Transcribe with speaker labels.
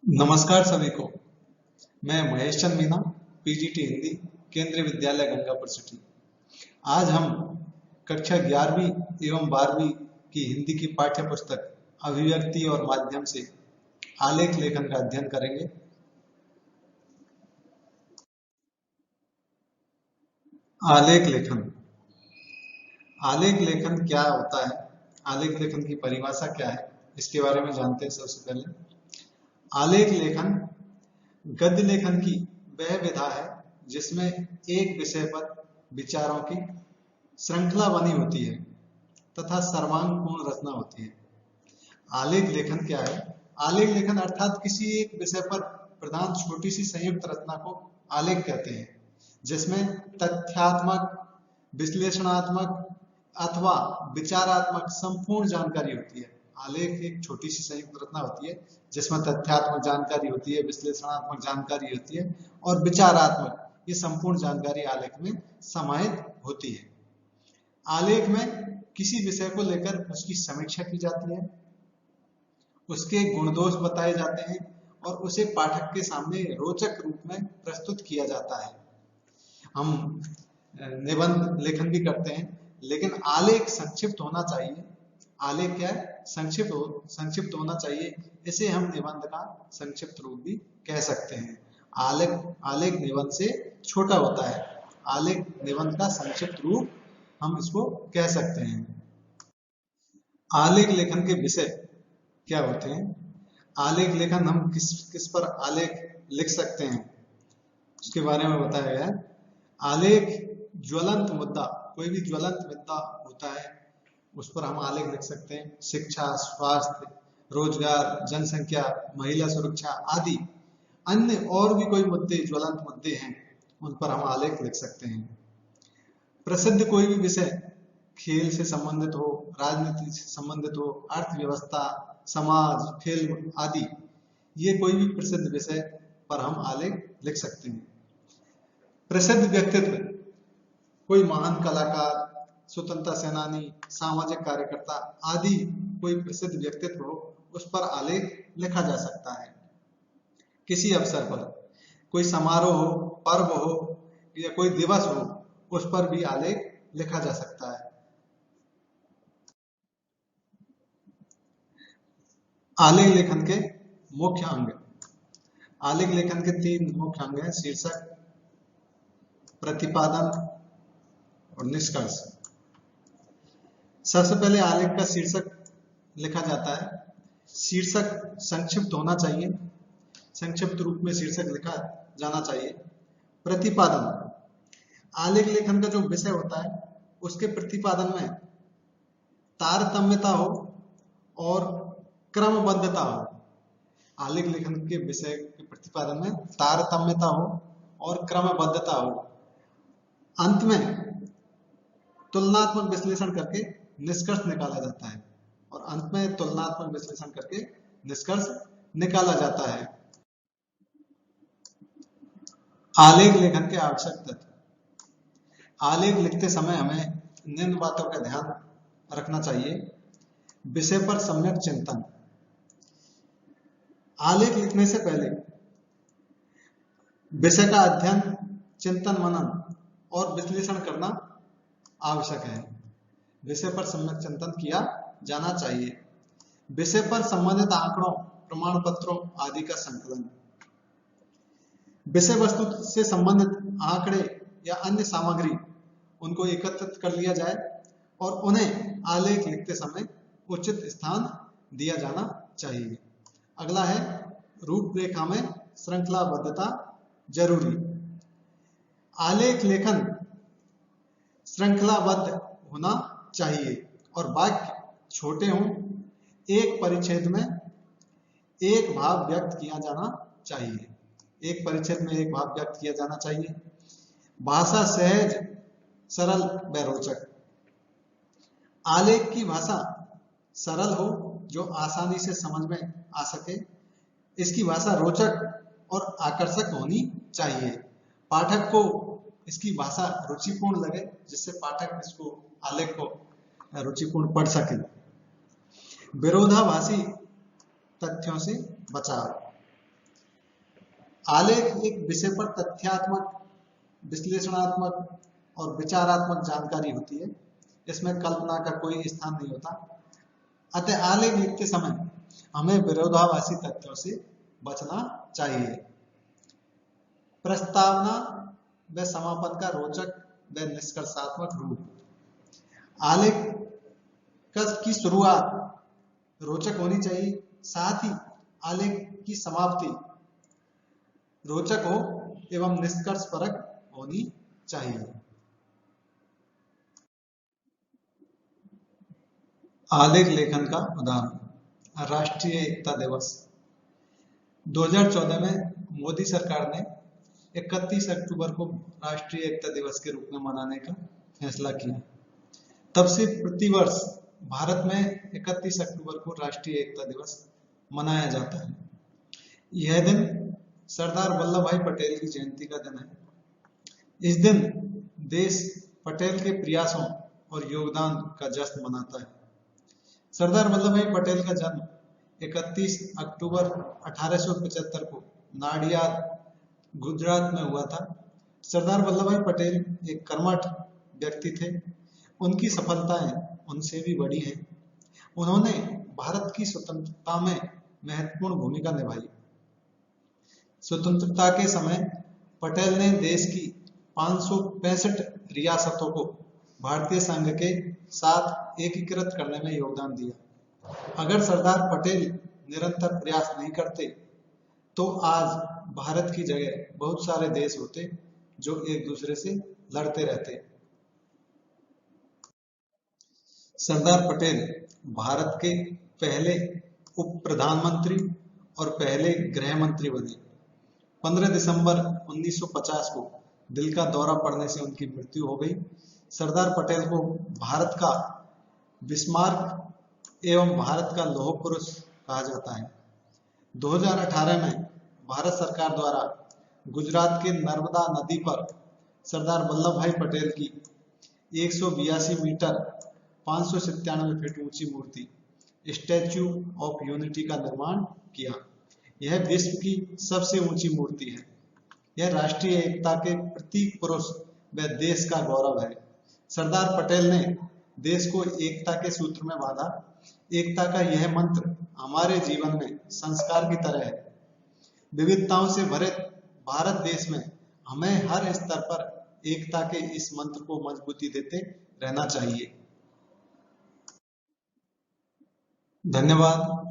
Speaker 1: नमस्कार सभी को। मैं महेश चंद मीना, पीजीटी हिंदी, केंद्रीय विद्यालय गंगापुर सिटी। आज हम कक्षा 11वीं एवं 12वीं की हिंदी की पाठ्य पुस्तक अभिव्यक्ति और माध्यम से आलेख लेखन का अध्ययन करेंगे। आलेख लेखन। आलेख लेखन क्या होता है? आलेख लेखन की परिभाषा क्या है, इसके बारे में जानते हैं। सबसे पहले आलेख लेखन गद्य लेखन की वह विधा है जिसमें एक विषय पर विचारों की श्रृंखला बनी होती है तथा सर्वांगपूर्ण रचना होती है। आलेख लेखन क्या है? आलेख लेखन अर्थात किसी एक विषय पर प्रधान छोटी सी संयुक्त रचना को आलेख कहते हैं, जिसमें तथ्यात्मक, विश्लेषणात्मक अथवा विचारात्मक संपूर्ण जानकारी होती है। आलेख एक छोटी सी संयुक्त रचना होती है जिसमें तथ्यात्मक जानकारी होती है, विश्लेषणात्मक जानकारी होती है और विचारात्मक, ये संपूर्ण जानकारी आलेख में समाहित होती है। आलेख में किसी विषय को लेकर उसकी समीक्षा की जाती है, उसके गुण दोष बताए जाते हैं और उसे पाठक के सामने रोचक रूप में प्रस्तुत किया जाता है। हम निबंध लेखन भी करते हैं, लेकिन आलेख संक्षिप्त होना चाहिए। आलेख क्या है? संक्षिप्त होना चाहिए। इसे हम निबंध का संक्षिप्त रूप भी कह सकते हैं। आलेख निबंध से छोटा होता है। आलेख निबंध का संक्षिप्त रूप हम इसको कह सकते हैं। आलेख लेखन के विषय क्या होते हैं? आलेख लेखन हम किस पर आलेख लिख सकते हैं, उसके बारे में बताया गया है। आलेख ज्वलंत मुद्दा, कोई भी ज्वलंत मुद्दा होता है उस पर हम आलेख लिख सकते हैं। शिक्षा, स्वास्थ्य, रोजगार, जनसंख्या, महिला सुरक्षा आदि अन्य और भी कोई मुद्दे, ज्वलंत मुद्दे हैं, उन पर हम आलेख लिख सकते हैं। प्रसिद्ध कोई भी विषय, खेल से संबंधित हो, राजनीति से संबंधित हो, अर्थव्यवस्था, समाज, फिल्म आदि, ये कोई भी प्रसिद्ध विषय पर हम आलेख लिख सकते हैं। प्रसिद्ध व्यक्तित्व, कोई महान कलाकार, स्वतंत्रता सेनानी, सामाजिक कार्यकर्ता आदि कोई प्रसिद्ध व्यक्तित्व हो, उस पर आलेख लिखा जा सकता है। किसी अवसर पर कोई समारोह हो, पर्व हो या कोई दिवस हो, उस पर भी आलेख लिखा जा सकता है। आलेख लेखन के मुख्य अंग। आलेख लेखन के 3 मुख्य अंग हैं: शीर्षक, प्रतिपादन और निष्कर्ष। सबसे पहले आलेख का शीर्षक लिखा जाता है। शीर्षक संक्षिप्त होना चाहिए, संक्षिप्त रूप में शीर्षक लिखा जाना चाहिए। प्रतिपादन, आलेख लेखन का जो विषय होता है उसके प्रतिपादन में तारतम्यता हो और क्रमबद्धता हो। आलेख लेखन के विषय के प्रतिपादन में तारतम्यता हो और क्रमबद्धता हो। अंत में तुलनात्मक विश्लेषण करके निष्कर्ष निकाला जाता है और अंत में तुलनात्मक विश्लेषण करके निष्कर्ष निकाला जाता है। आलेख लेखन के आवश्यक तथ्य। आलेख लिखते समय हमें निम्न बातों का ध्यान रखना चाहिए। विषय पर सम्यक चिंतन। आलेख लिखने से पहले विषय का अध्ययन, चिंतन, मनन और विश्लेषण करना आवश्यक है। विषय पर सम्यक चिंतन किया जाना चाहिए। विषय पर संबंधित आंकड़ों, प्रमाण पत्रों आदि का संकलन। विषय वस्तु से संबंधित आंकड़े या अन्य सामग्री, उनको एकत्रित कर लिया जाए और उन्हें आलेख लिखते समय उचित स्थान दिया जाना चाहिए। अगला है रूपरेखा में श्रृंखलाबद्धता जरूरी। आलेख लेखन श्रृंखलाबद्ध होना चाहिए और वाक्य छोटे हों। एक परिच्छेद में एक भाव व्यक्त किया जाना चाहिए। एक परिच्छेद में एक भाव व्यक्त किया जाना चाहिए। भाषा सहज, सरल व रोचक। आलेख की भाषा सरल हो, जो आसानी से समझ में आ सके। इसकी भाषा रोचक और आकर्षक होनी चाहिए। पाठक को इसकी भाषा रुचिपूर्ण लगे, जिससे पाठक इसको, आलेख को रुचिपूर्ण पढ़ सके। विरोधाभासी तथ्यों से बचाव। आलेख एक विषय पर तथ्यात्मक, विश्लेषणात्मक और विचारात्मक जानकारी होती है। इसमें कल्पना का कोई स्थान नहीं होता। अतः आलेख लिखते समय हमें विरोधाभासी तथ्यों से बचना चाहिए। प्रस्तावना व समापन का रोचक व निष्कर्षात्मक रूप। आलेख की शुरुआत रोचक होनी चाहिए, साथ ही आलेख की समाप्ति रोचक हो एवं निष्कर्षपरक होनी चाहिए। आलेख लेखन का उदाहरण, राष्ट्रीय एकता दिवस। 2014 में मोदी सरकार ने 31 अक्टूबर को राष्ट्रीय एकता दिवस के रूप में मनाने का फैसला किया। तब से प्रतिवर्ष भारत में 31 अक्टूबर को राष्ट्रीय एकता दिवस मनाया जाता है। यह दिन सरदार वल्लभ भाई पटेल की जयंती का दिन है। इस दिन देश पटेल के प्रयासों और योगदान का जश्न मनाता है। सरदार वल्लभ भाई पटेल का जन्म 31 अक्टूबर 1875 को नाडियाद, गुजरात में हुआ था। सरदार वल्लभ भाई पटेल एक कर्मठ व्यक्ति थे। उनकी सफलताएं उनसे भी बड़ी हैं। उन्होंने भारत की स्वतंत्रता में महत्वपूर्ण भूमिका निभाई। स्वतंत्रता के समय पटेल ने देश की 565 रियासतों को भारतीय संघ के साथ एकीकृत करने में योगदान दिया। अगर सरदार पटेल निरंतर प्रयास नहीं करते तो आज भारत की जगह बहुत सारे देश होते जो एक दूसरे से लड़ते रहते। सरदार पटेल भारत के पहले उप प्रधानमंत्री और पहले गृह मंत्री बने। 15 दिसंबर 1950 को दिल का दौरा पड़ने से उनकी मृत्यु हो गई। सरदार पटेल को भारत का बिस्मार्क एवं भारत का लौह पुरुष कहा जाता है। 2018 में भारत सरकार द्वारा गुजरात के नर्मदा नदी पर सरदार वल्लभ भाई पटेल की 182 मीटर 597 फीट ऊंची मूर्ति स्टैच्यू ऑफ यूनिटी का निर्माण किया। यह विश्व की सबसे ऊंची मूर्ति है। यह राष्ट्रीय एकता के प्रतीक पुरुष व देश का गौरव है। सरदार पटेल ने देश को एकता के सूत्र में बांधा। एकता का यह मंत्र हमारे जीवन में संस्कार की तरह है। विविधताओं से भरे भारत देश में हमें हर स्तर पर एकता के इस मंत्र को मजबूती देते रहना चाहिए। धन्यवाद।